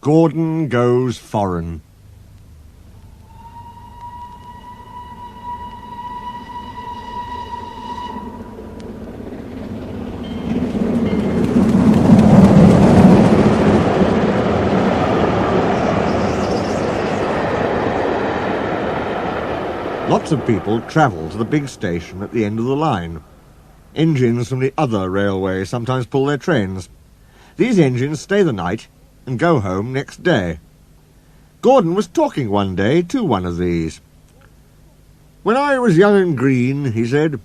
Gordon Goes Foreign. Lots of people travel to the big station at the end of the line. Engines from the other railway sometimes pull their trains. These engines stay the night and go home next day. Gordon was talking one day to one of these. "When I was young and green," he said,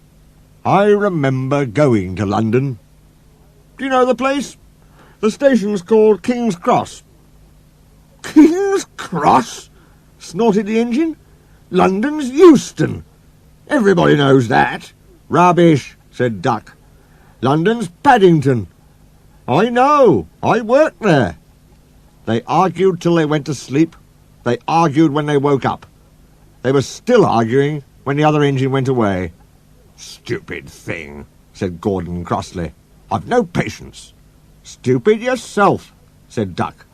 "I remember going to London. Do you know the place? The station's called King's Cross." "King's Cross?" snorted the engine. "London's Euston. Everybody knows that." "Rubbish," said Duck. "London's Paddington." "I know. I worked there." They argued till they went to sleep. They argued when they woke up. They were still arguing when the other engine went away. "Stupid thing," said Gordon crossly. "I've no patience." "Stupid yourself," said Duck.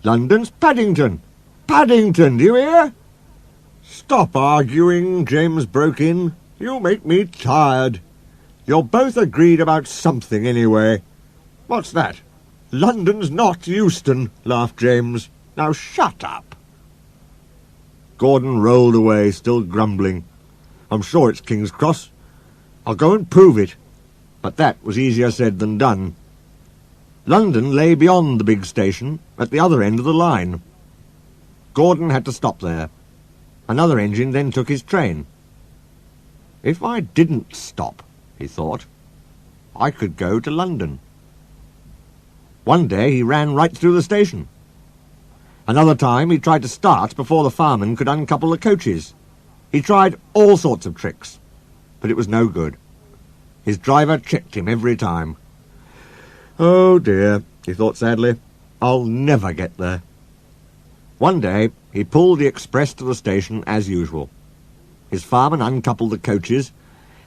"London's Paddington. Paddington, do you hear?" "Stop arguing," James broke in. "You make me tired. You're both agreed about something anyway." "What's that?" "London's not Euston," laughed James. "Now shut up." Gordon rolled away, still grumbling. "I'm sure it's King's Cross. I'll go and prove it." But that was easier said than done. London lay beyond the big station, at the other end of the line. Gordon had to stop there. Another engine then took his train. "If I didn't stop," he thought, "I could go to London." One day he ran right through the station. Another time he tried to start before the fireman could uncouple the coaches. He tried all sorts of tricks, but it was no good. His driver checked him every time. "Oh dear," he thought sadly, "I'll never get there." One day he pulled the express to the station as usual. His fireman uncoupled the coaches,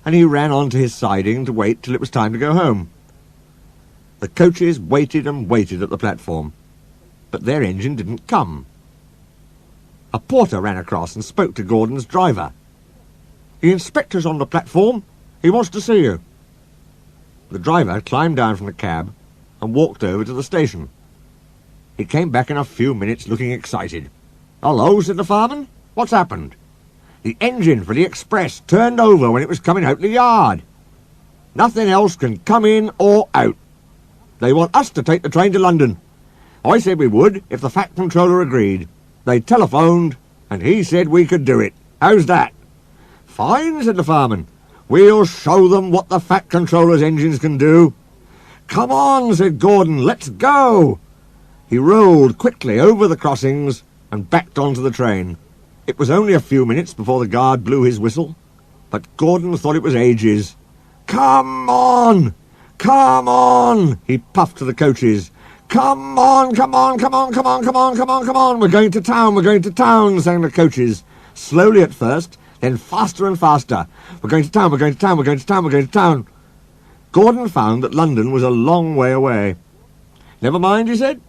and he ran on to his siding to wait till it was time to go home. The coaches waited and waited at the platform, but their engine didn't come. A porter ran across and spoke to Gordon's driver. "The inspector's on the platform. He wants to see you." The driver climbed down from the cab and walked over to the station. He came back in a few minutes looking excited. "Hello," said the fireman. "What's happened?" "The engine for the express turned over when it was coming out the yard. Nothing else can come in or out. They want us to take the train to London. I said we would if the Fat Controller agreed. They telephoned, and he said we could do it. How's that?" "Fine," said the fireman. "We'll show them what the Fat Controller's engines can do." "Come on," said Gordon, "let's go." He rolled quickly over the crossings and backed onto the train. It was only a few minutes before the guard blew his whistle, but Gordon thought it was ages. "Come on! Come on!" he puffed to the coaches. "Come on, come on, come on, come on, come on, come on, come on! We're going to town, we're going to town," sang the coaches. Slowly at first, then faster and faster. "We're going to town, we're going to town, we're going to town, we're going to town." Gordon found that London was a long way away. "Never mind," he said.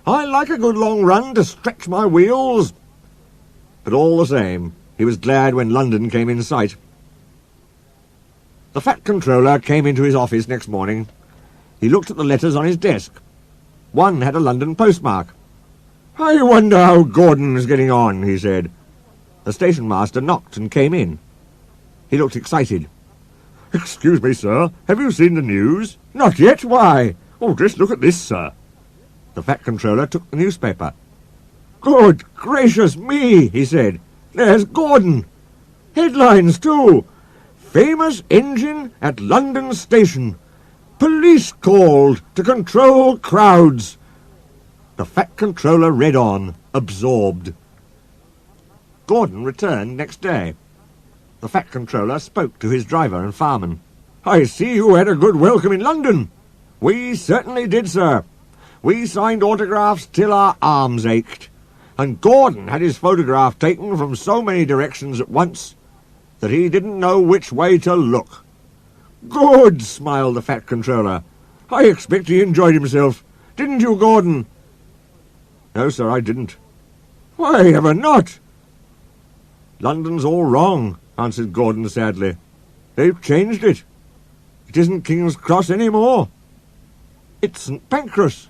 "I like a good long run to stretch my wheels." But all the same, he was glad when London came in sight. The Fat Controller came into his office next morning. He looked at the letters on his desk. One had a London postmark. "I wonder how Gordon's getting on," he said. The station master knocked and came in. He looked excited. "Excuse me, sir, have you seen the news?" "Not yet, why?" "Oh, just look at this, sir." The Fat Controller took the newspaper. "Good gracious me," he said. "There's Gordon. Headlines, too. Famous engine at London station. Police called to control crowds." The Fat Controller read on, absorbed. Gordon returned next day. The Fat Controller spoke to his driver and fireman. "I see you had a good welcome in London." "We certainly did, sir. We signed autographs till our arms ached, and Gordon had his photograph taken from so many directions at once that he didn't know which way to look." "Good," smiled the Fat Controller. "I expect he enjoyed himself. Didn't you, Gordon?" No, sir, I didn't. Why ever not? London's all wrong, answered Gordon sadly. They've changed it. It isn't King's Cross any more. It's St. Pancras.